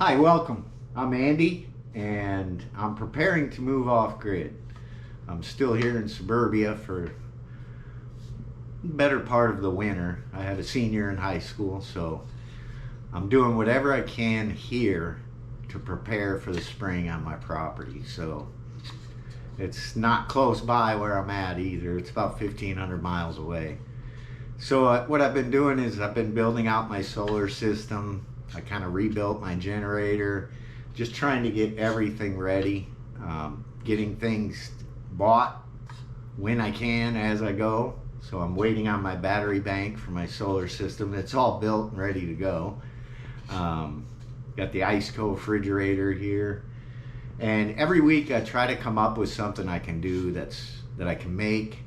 Hi, welcome. I'm Andy, and I'm preparing to move off grid. I'm still here in suburbia for the better part of the winter. I have a senior in high school, so I'm doing whatever I can here to prepare for the spring on my property. So it's not close by where I'm at either. It's about 1,500 miles away. So what I've been doing is I've been building out my solar system. I kind of rebuilt my generator, just trying to get everything ready, getting things bought when I can as I go. So I'm waiting on my battery bank for my solar system. It's all built and ready to go. Got the ice cold refrigerator here, and every week I try to come up with something I can do that I can make,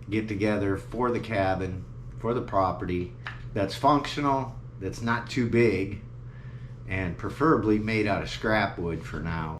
get together for the cabin, for the property, that's functional, that's not too big, and preferably made out of scrap wood for now.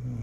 Oh.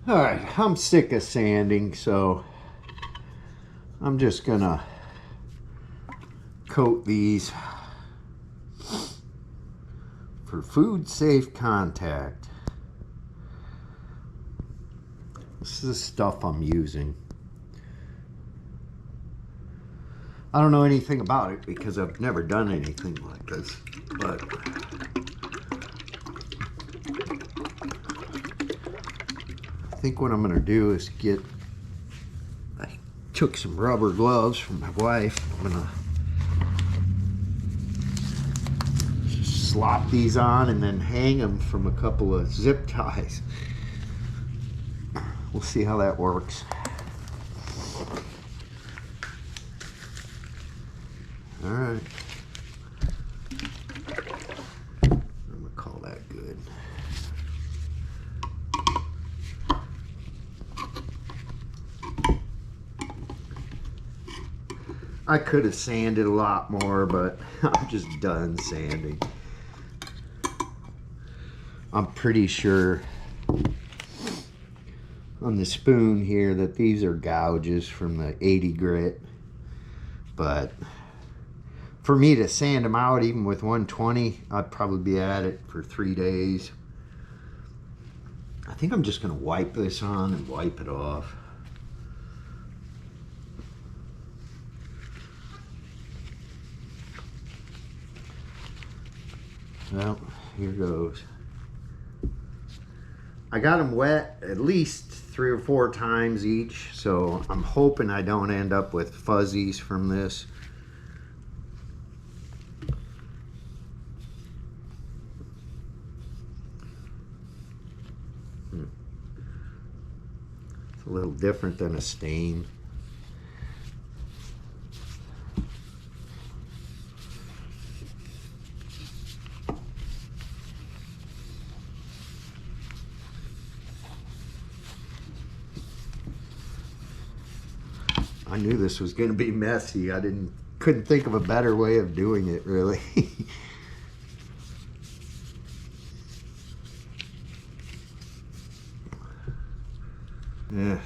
All right, I'm sick of sanding, so I'm just gonna coat these for food safe contact. This is stuff I'm using. I don't know anything about it because I've never done anything like this, but I think what I'm gonna do is I took some rubber gloves from my wife. I'm gonna just slop these on and then hang them from a couple of zip ties. We'll see how that works. All right. I'm gonna call that good. I could have sanded a lot more, but I'm just done sanding. I'm pretty sure on the spoon here that these are gouges from the 80 grit, but for me to sand them out even with 120, I'd probably be at it for 3 days. I think I'm just gonna wipe this on and wipe it off. Well, here goes. I got them wet at least 3 or 4 times each, so I'm hoping I don't end up with fuzzies from this. It's a little different than a stain. I knew this was going to be messy. Couldn't think of a better way of doing it, really. Yeah.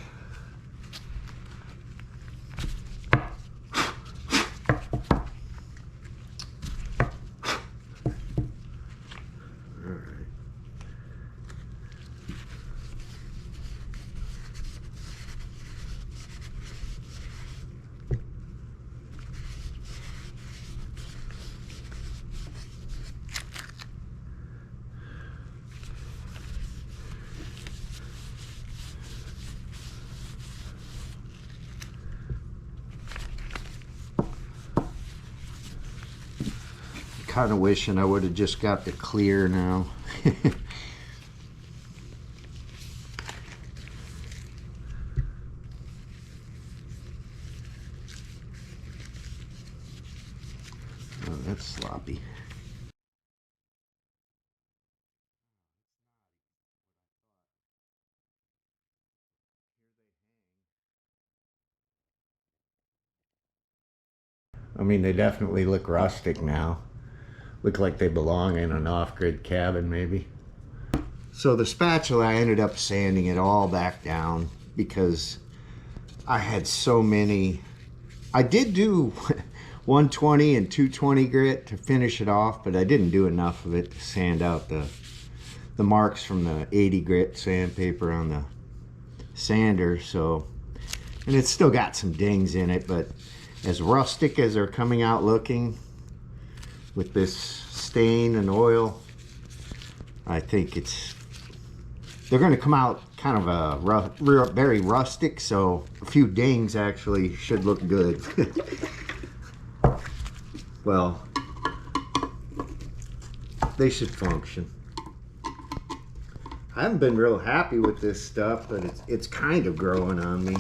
Kind of wishing I would have just got the clear now. Oh, that's sloppy. I mean, they definitely look rustic now. Look like they belong in an off-grid cabin, maybe. So the spatula, I ended up sanding it all back down because I had so many. I did do 120 and 220 grit to finish it off, but I didn't do enough of it to sand out the marks from the 80 grit sandpaper on the sander. So, and it's still got some dings in it, but as rustic as they're coming out looking with this stain and oil, I think they're going to come out kind of a very rustic, so a few dings actually should look good. Well, they should function. I haven't been real happy with this stuff, but it's kind of growing on me.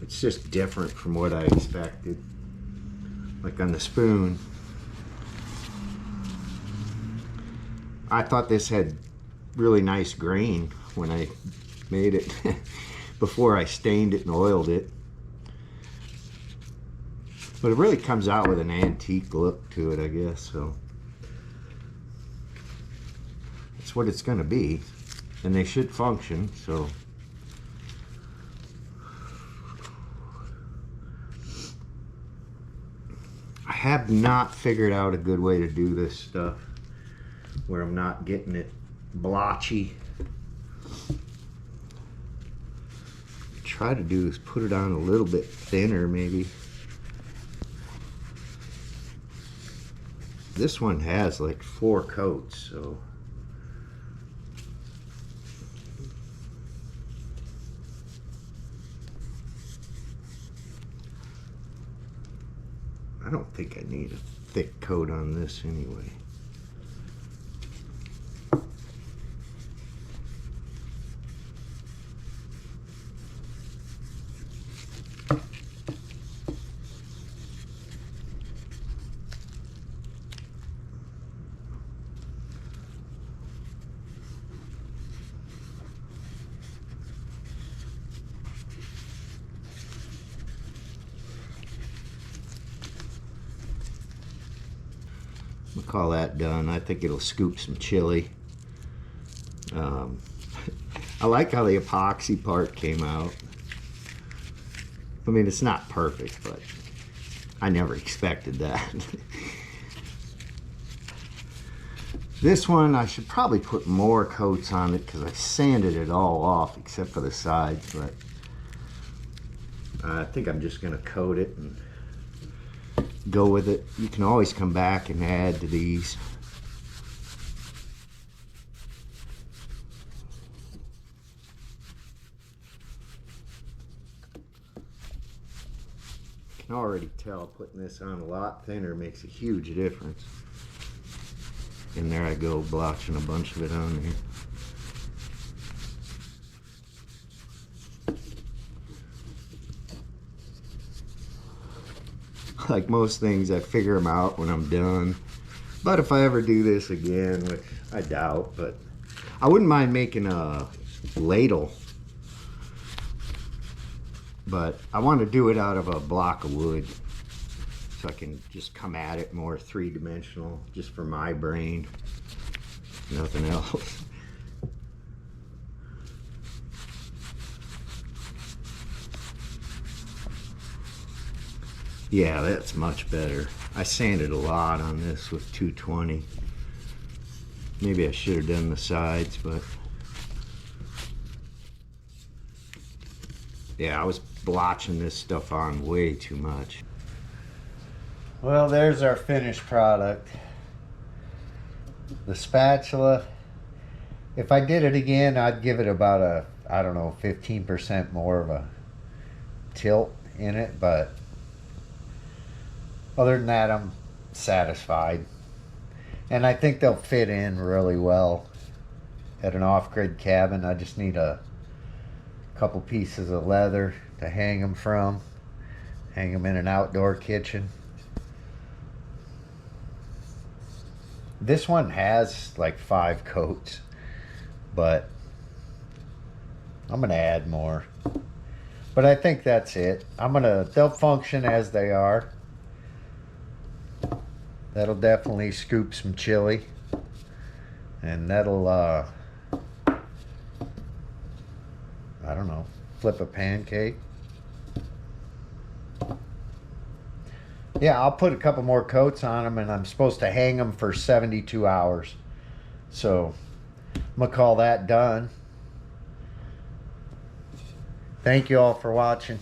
It's just different from what I expected. Like on the spoon, I thought this had really nice grain when I made it before I stained it and oiled it. But it really comes out with an antique look to it, I guess. So it's what it's going to be, and they should function. So I have not figured out a good way to do this stuff where I'm not getting it blotchy. Try to do is put it on a little bit thinner, maybe. This one has like 4 coats, so I don't think I need a thick coat on this anyway. We'll call that done. I think it'll scoop some chili. I like how the epoxy part came out. I mean, it's not perfect, but I never expected that. This one, I should probably put more coats on it because I sanded it all off except for the sides, but I think I'm just gonna coat it and go with it. You can always come back and add to these. You can already tell putting this on a lot thinner makes a huge difference. And there I go, blotching a bunch of it on there. Like most things, I figure them out when I'm done. But if I ever do this again, which I doubt, but I wouldn't mind making a ladle but I want to do it out of a block of wood so I can just come at it more three-dimensional, just for my brain, nothing else. Yeah, that's much better. I sanded a lot on this with 220. Maybe I should have done the sides, but yeah, I was blotching this stuff on way too much. Well, there's our finished product. The spatula, if I did it again, I'd give it about a, I don't know, 15% more of a tilt in it, but other than that, I'm satisfied. And I think they'll fit in really well at an off-grid cabin. I just need a couple pieces of leather to hang them from. Hang them in an outdoor kitchen. This one has like 5 coats, but I'm gonna add more. But I think that's it. They'll function as they are. That'll definitely scoop some chili, and that'll I don't know, flip a pancake. Yeah, I'll put a couple more coats on them, and I'm supposed to hang them for 72 hours. So I'm gonna call that done. Thank you all for watching.